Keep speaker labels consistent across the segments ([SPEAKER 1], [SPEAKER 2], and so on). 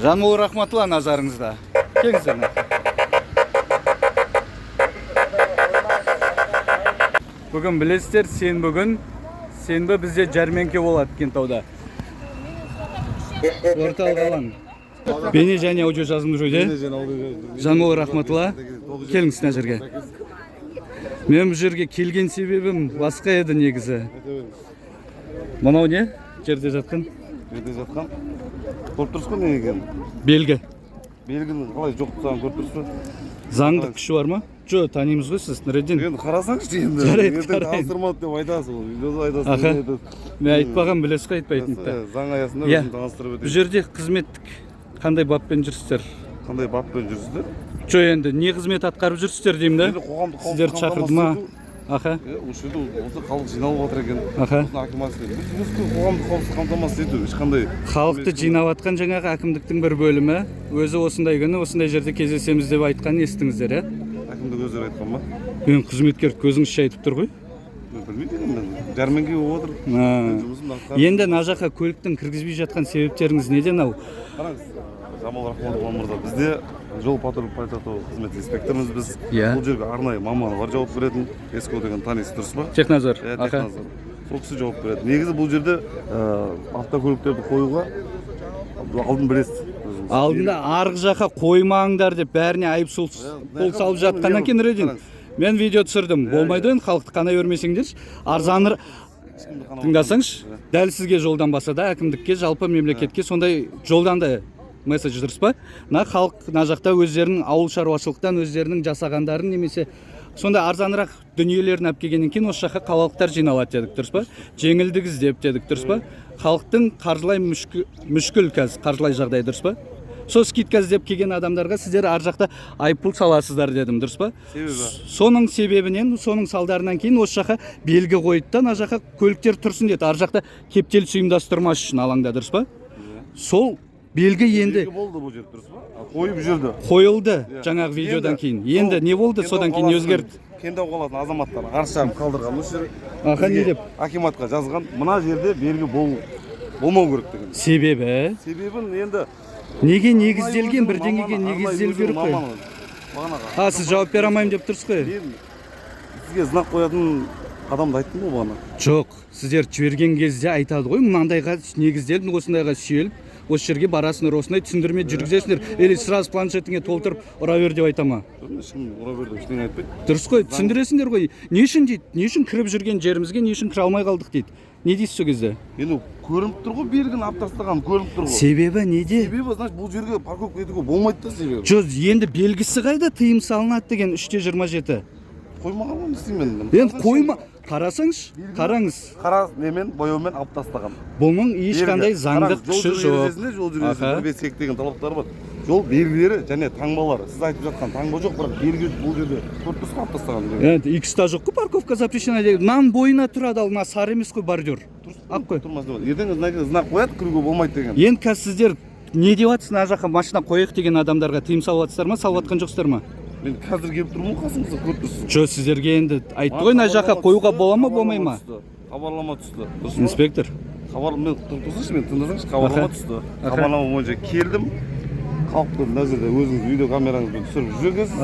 [SPEAKER 1] Жанмол Рахматулла назарыңызда. Келіңіздер. Бүгін білесіздер, сенбі бізде жәрмеңке болады Кентауда. Орталық алаң. Бейне және аудио жазылымды жойды. Жанмол Рахматулла, келіңіз мына жерге. Мен бұл жерге келген себебім басқа еді негізі. Мынау не? Жерде жатқан?
[SPEAKER 2] Жерде жатқан. Көріп тұрсыз ғой не екен?
[SPEAKER 1] Белгі.
[SPEAKER 2] Белгінің қалай жоқ тұрсаң көріп тұрсыз ба?
[SPEAKER 1] Заңдық күші бар ма? Жо, танимыз ғой сіз, Нұриддин.
[SPEAKER 2] Енді қарасаңызшы енді.
[SPEAKER 1] Жарайды,
[SPEAKER 2] қарайын. Таныстырмады деп айтасыз ол. Видеода айтасыз.
[SPEAKER 1] Аха. Мен айтпаған білесіз ғой, айтпайтынды.
[SPEAKER 2] Заң аясында өзін таныстырып өтейін.
[SPEAKER 1] Бұл жерде қызметтік қандай баппен жүрсіздер?
[SPEAKER 2] Қандай баппен жүрсіздер?
[SPEAKER 1] Жо, енді не қызмет атқарып жүрсіздер деймін да?
[SPEAKER 2] Енді қоғамдық
[SPEAKER 1] сіздер шақырды ма? Аха.
[SPEAKER 2] Осы жерде осы халық жиналып жатыр екен.
[SPEAKER 1] Аха.
[SPEAKER 2] Біз қоғамдық қауіпсіздікті қамтамасыз ету ешқандай
[SPEAKER 1] халықты жинап атқан жаңағы әкімдіктің бір бөлімі өзі осындай күні осындай жерде кездесеміз деп айтқанын естіңіздер, иә?
[SPEAKER 2] әкімдік өздері айтқан ба?
[SPEAKER 1] Мен қызметкер көзіңізше айтып тұр ғой.
[SPEAKER 2] Мен білмеймін мен. Жәрмеңке болып отыр.
[SPEAKER 1] Енді мына жаққа көліктің кіргізбей жатқан себептеріңіз неден ау?
[SPEAKER 2] Қараңыз, Жамал Рахматулла мырза, бізде жол патруль полиция қызмет инспекторымыз біз. Бұл жерге арнайы маманы бар жауап беретін. Еско деген танисыз, дұрыс па?
[SPEAKER 1] Техназар.
[SPEAKER 2] Техназар. Сол кісі жауап береді. Негізі бұл жерде автокөліктерді қоюға алдын білесіз.
[SPEAKER 1] Алдында арғы жаққа қоймаңдар деп бәріне айып қол салып жатқаннан кейін Нұриддин. Мен видео түсірдім. Болмайды енді халықты қанай өрмесеңдерші. Арзаныр тыңдасаңшы, дәл сізге жолдан баса да әкімдікке, жалпы мемлекетке сондай жолдан да месседж, дұрыс па? Халық мына жақта өздерінің ауыл шаруашылықтан өздерінің жасағандарын немесе сондай арзанырақ дүниелерін алып келгеннен кейін осы жаққа қалалықтар жиналады дедік, дұрыс па? Жеңілдік іздеп дедік, дұрыс па? Халықтың қаржылай мүшкіл қазір, қаржылай жағдай, дұрыс па? Сол скидка іздеп келген адамдарға сіздер ар жақта айыппұл саласыздар дедім, дұрыс па? Соның себебінен, соның салдарынан кейін осы жаққа белгі қойды да, ана жаққа көліктер тұрсын деді. Ар жақта кептеліс ұйымдастырмас үшін алаңда, дұрыс па? Сол белгі енді
[SPEAKER 2] болды бұл жер, дұрыс па? Қойып жүрді.
[SPEAKER 1] Қойылды жаңағы видеодан кейін. Енді не болды, содан кейін өзгерді?
[SPEAKER 2] Кентау қаласының азаматтары қарсы жағын қалдырған осы жер.
[SPEAKER 1] Аха, не деп?
[SPEAKER 2] Акиматқа жазған, мына жерде белгі болмау керек деген.
[SPEAKER 1] Себебі?
[SPEAKER 2] Себебін енді
[SPEAKER 1] неге негізделген, бірдеңеге негізделу керек қой? Сіз жауап бере алмаймын деп тұрсыз қой?
[SPEAKER 2] Мен сізге знак қоятын адамды айттым ғой бағана.
[SPEAKER 1] Жоқ, сіздер жіберген кезде айтады ғой, мынандайға негізделіп, осындайға сүйеліп, осы жерге барасыңдар, осындай түсіндірме жүргізесіңдер, или сразу планшетіңе толтырып ұра бер деп айта ма?
[SPEAKER 2] Ешкім ұра бер деп ештеңе айтпайды.
[SPEAKER 1] Дұрыс қой, түсіндіресіңдер ғой. Не үшін дейді? Не үшін кіріп жүрген жерімізге не үшін кіре алмай қалдық дейді? Не дейсіз сол кезде?
[SPEAKER 2] Енді көрініп тұр ғой, белгіні алып тастаған көрініп тұр ғой.
[SPEAKER 1] Себебі неде?
[SPEAKER 2] Себебі, значит, бұл жерге парковка етуге болмайды да себебі.
[SPEAKER 1] Жоқ, енді белгісі қайда тыйым салынады деген 3/27.
[SPEAKER 2] Қоймаған ғой, не істеймін мен?
[SPEAKER 1] Енді қойма, қарасаңшы, қараңыз.
[SPEAKER 2] Қара немен, бояумен алып тастаған.
[SPEAKER 1] Бұның ешқандай заңдық күші жоқ.
[SPEAKER 2] Жол жүресінде 1/5 деген талаптары бар. Жол белгілері және таңбалары. Сіз айтып жатқан таңба жоқ, бірақ белгі бұл жерде көріп тұрсыз алып тастаған.
[SPEAKER 1] Енді X-та жоқ қой, парковка запрещена деген. Нан бойына тұрады, ал мына сары емес қой, бордюр. Ақ қой.
[SPEAKER 2] Ертең знак қояды, кіруге болмайды деген.
[SPEAKER 1] Енді қазір сіздер не деп жатсыз, мына жаққа машина қояйық деген адамдарға тыйым салып жатсыздар ма, салып жатқан жоқсыздар ма?
[SPEAKER 2] Мен қазір келіп тұрмын қасыңызда, көріп тұрсыз.
[SPEAKER 1] Жоқ, сіздерге енді айтты ғой, мына жаққа қоюға бола ма, болмай ма?
[SPEAKER 2] Хабарлама түсті.
[SPEAKER 1] Инспектор.
[SPEAKER 2] Мен тұрсаңшы, мен тыңдасаңшы, хабарлама түсті. Хабарлама бойынша келдім. Халықты мына жерде өзіңіз видео камераңызбен түсіріп жүргенсіз.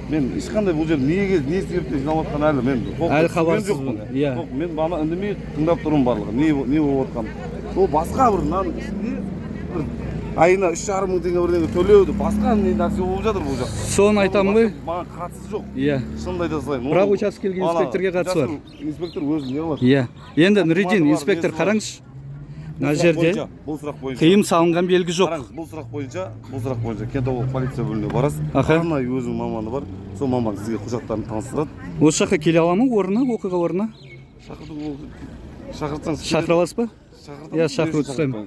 [SPEAKER 2] Мен ешқандай бұл жерде не себепті жиналып жатқан әлі мен
[SPEAKER 1] әлі хабарсызбын.
[SPEAKER 2] Иә. Мен бағана үндемей тыңдап тұрмын барлығы. Не болып жатқанын. Ол басқа бір мынаның ішінде айына 3,5 мың теңге бірдеңе төлеуді басқа нәрсе болып жатыр бұл жақта.
[SPEAKER 1] Соны айтамын ғой.
[SPEAKER 2] Маған қатысы жоқ.
[SPEAKER 1] Иә.
[SPEAKER 2] Шынымды айта салайын.
[SPEAKER 1] Бірақ учаскелік инспекторге қатысы бар.
[SPEAKER 2] Инспектор өзі не қылады?
[SPEAKER 1] Иә. Енді Нұриддин, инспектор қараңызшы. Мына жерде тыйым салынған белгі жоқ.
[SPEAKER 2] Қараңыз, бұл сұрақ бойынша Кентау полиция бөліміне барасыз. Арнайы өзінің маманы бар. Сол маман сізге құжаттарын таныстырады.
[SPEAKER 1] Осы жаққа келе ала ма орнына, оқиға орнына?
[SPEAKER 2] Шақырсаңыз.
[SPEAKER 1] Шақыра аласыз ба? Иә, шақыру түсемін.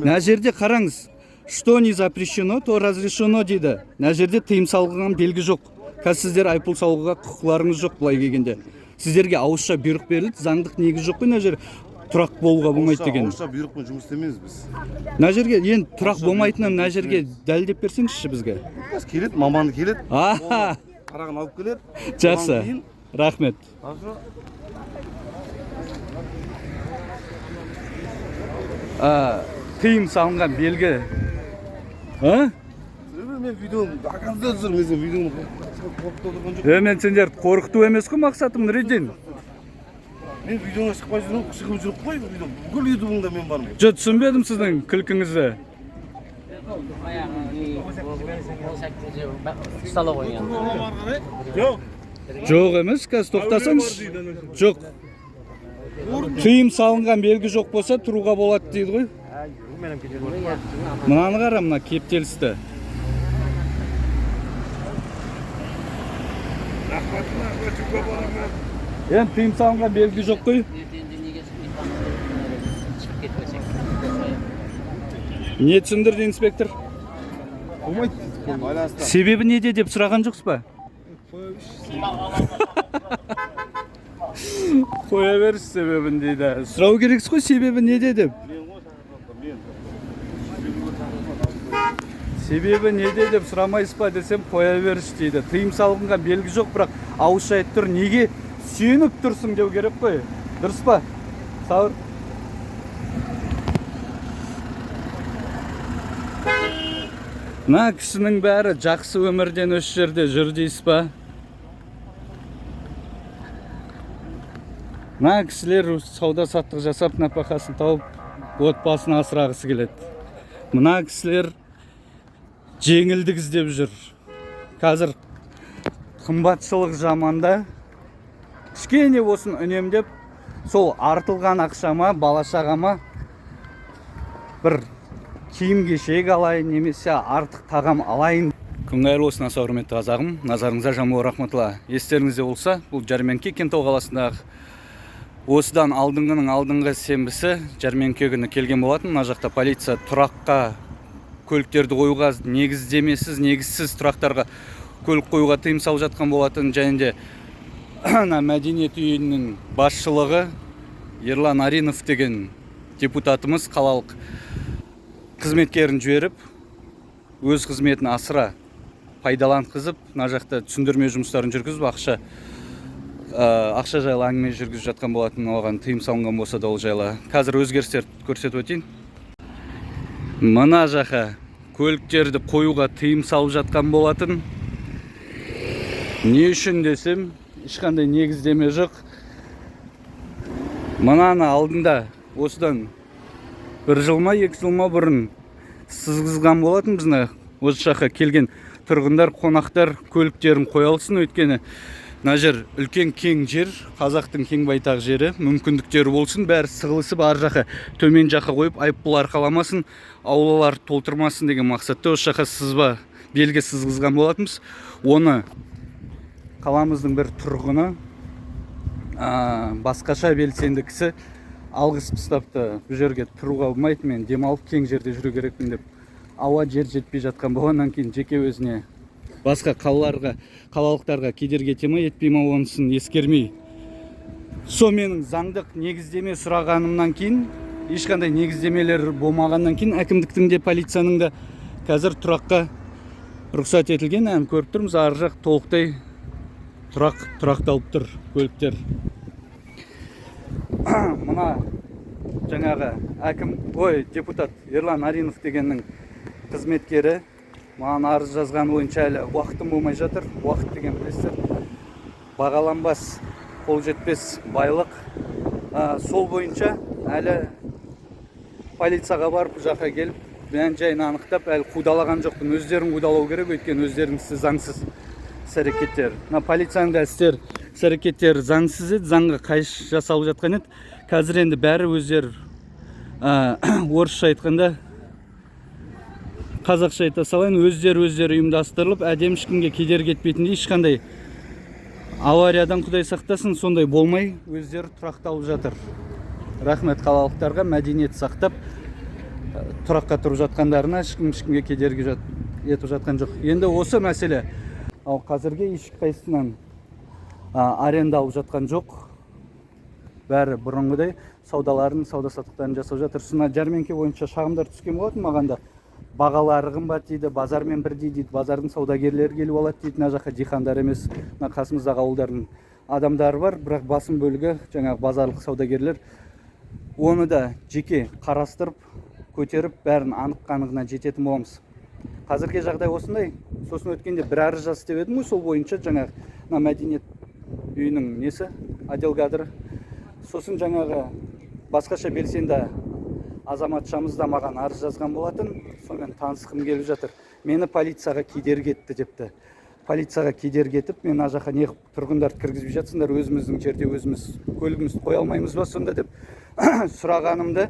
[SPEAKER 1] Мына жерде қараңыз. Что не запрещено, то разрешено дейді. Мына жерде тыйым салынған белгі жоқ. Қазір сіздер айыппұл салуға құқыларыңыз жоқ былай келгенде. Сіздерге ауызша бұйрық берілді, заңдық негіз жоқ қой мына жерде. Тұрақ болуға болмайды деген.
[SPEAKER 2] Ауызша бұйрықпен жұмыс істемейміз біз.
[SPEAKER 1] Мына жерге енді тұрақ болмайтынын мына жерге дәлелдеп берсеңізші бізге.
[SPEAKER 2] Келеді, маманы келеді. Қарағын алып келеді.
[SPEAKER 1] Жақсы. Рахмет. тыйым салынған белгі А?
[SPEAKER 2] Мен видеоны акамда жүр, мен видеоны қорқытып отырған жоқ.
[SPEAKER 1] Мен сендерді қорқыту емес қой мақсатым, Нұридин.
[SPEAKER 2] Мен видеоға шықпай жүрмін, шығып жүріп қой видео. Бүкіл ютубыңда мен бармын.
[SPEAKER 1] Жо, түсінбедім сіздің күлкіңізді.
[SPEAKER 3] Ұстала қойған.
[SPEAKER 1] Жоқ емес, қазір тоқтасаңыз. Жоқ. Тыйым салынған белгі жоқ болса тұруға болады дейді ғой. Мынаны қара, мына кептелісті. Енді тыйым салынған белгі жоқ қой. Не түсіндірді инспектор? Себебі неде деп сұраған жоқсыз ба? Қоя беріш себебін дейді. Сұрау керексіз қой себебі неде деп. Себебі неде деп сұрамайсыз ба десем қоя беріш дейді. Тыйым салынған белгі жоқ, бірақ ауызша айтып тұр. Неге сүйеніп тұрсың деу керек қой. Дұрыс па? Сауыр. Мына кісінің бәрі жақсы өмірден осы жерде жүр дейсіз ба? Мына кісілер сауда саттық жасап, нәпақасын тауып, отбасын асырағысы келеді. Мына кісілер жеңілдік іздеп жүр. Қазір қымбатшылық заманда кішкене болсын үнемдеп, сол артылған ақшама, бала-шағама бір киім кешек алайын, немесе артық тағам алайын. Күн қайырлы болсын, аса құрметті қазағым. Назарыңызға жамау рахматулла. Естеріңізде болса, бұл жәрмеңке Кентау қаласындағы осыдан алдыңғы сенбісі жәрмеңке күні келген болатын. Мына жақта полиция тұраққа көліктерді қоюға негізсіз тұрақтарға көлік қоюға тыйым салып жатқан болатын. Және де мәдениет үйінің басшылығы Ерлан Аринов деген депутатымыз қалалық қызметкерін жіберіп, өз қызметін асыра пайдаланғызып, мына жақта түсіндірме жұмыстарын жүргізіп, ақша жайлы әңгіме жүргізіп жатқан болатын. Оған тыйым салынған болса да ол жайлы. Қазір өзгерістерді көрсетіп өтейін. Мына жаққа көліктерді қоюға тыйым салып жатқан болатын. Не үшін десем, ешқандай негіздеме жоқ. Мынаны алдында осыдан 1 жыл ма 2 жыл ма бұрын сызғызған болатын бізді. Осы жаққа келген тұрғындар, қонақтар көліктерін қоя алсын, өйткені мына жер үлкен кең жер, қазақтың кең байтақ жері, мүмкіндіктері болсын, бәрі сығылысып ар жаққа төмен жаққа қойып, айыппұл арқаламасын, аулалар толтырмасын деген мақсатта осы жаққа сызба белгі сызғызған болатынбыз. Оны қаламыздың бір тұрғыны, басқаша белсенді кісі алғыс пыстапты. Бұл жерге тұруға болмайды, мен демалып кең жерде жүру керекпін деп. Ауа жер жетпей жатқан болғаннан кейін жеке өзіне басқа қалалықтарға кедергі етпей ма, онысын ескермей. Со менің заңдық негіздеме сұрағанымнан кейін, ешқандай негіздемелер болмағаннан кейін, әкімдіктің де полицияның да қазір тұраққа рұқсат етілген. Ән көріп тұрмыз, ар жақ толықтай тұрақталып тұр көліктер. Мына жаңағы депутат Ерлан Аринов дегеннің қызметкері маған арыз жазған бойынша әлі уақытым болмай жатыр. Уақыт деген білесіздер, бағаланбас, қол жетпес байлық. Сол бойынша әлі полицияға барып, жаққа келіп, мән жайын анықтап, әлі қудалаған жоқпын. Өздерін қудалау керек, өйткені өздерінің заңсыз іс-әрекеттер. Полицияның да іс-әрекеттері заңсыз еді, заңға қайшы жасалып жатқан еді. Қазір енді бәрі өздері орысша айтқанда, қазақша айта салайын, өздері ұйымдастырылып, әдемі ешкімге кедергі етпейтіндей, ешқандай авариядан Құдай сақтасын, сондай болмай, өздері тұрақталып жатыр. Рахмет қалалықтарға, мәдениет сақтап, тұраққа тұрып жатқандарына ешкімге кедергі етіп жатқан жоқ. Енді осы мәселе, ал қазірге ешқайсысынан аренда алып жатқан жоқ. Бәрі бұрынғыдай сауда-саттықтарын жасап жатыр. Сына жәрмеңке бойынша шағымдар түскен болатын маған да. Бағалары қымбат дейді, базармен бірдей дейді, базардың саудагерлері келіп алады дейді. Мына жаққа дихандар емес, мына қасымыздағы ауылдардың адамдары бар, бірақ басым бөлігі жаңағы базарлық саудагерлер. Оны да жеке қарастырып, көтеріп, бәрін анық-қанығына жететін боламыз. Қазіргі жағдай осындай. Сосын өткенде бір арыз жаз деп едім ғой, сол бойынша жаңағы мәдениет үйінің несі, отдел кадры. Сосын жаңағы басқаша белсенді азаматшамыз да маған арыз жазған болатын. Сонымен танысқым келіп жатыр. Мені полицияға кедергі етті депті. Полицияға кедергі етіп, мен ана жаққа неғып тұрғындарды кіргізбей жатсыңдар, өзіміздің жерде өзіміз көлігімізді қоя алмаймыз ба сонда деп сұрағанымды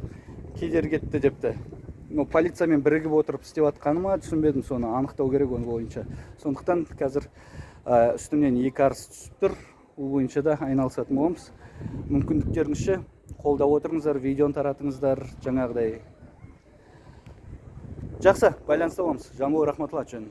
[SPEAKER 1] кедергі етті депті. Полициямен бірігіп отырып істеп жатқаныма түсінбедім, соны анықтау керек оның бойынша. Сондықтан қазір үстімнен 2 арыз түсіп тұр. Ол бойынша да айналысатын боламыз. Мүмкіндіктеріңізше қолдап отырыңыздар, видеоны таратыңыздар, жаңағыдай. Жақсы, байланыста боламыз. Жамбыл Рахматулла жөн.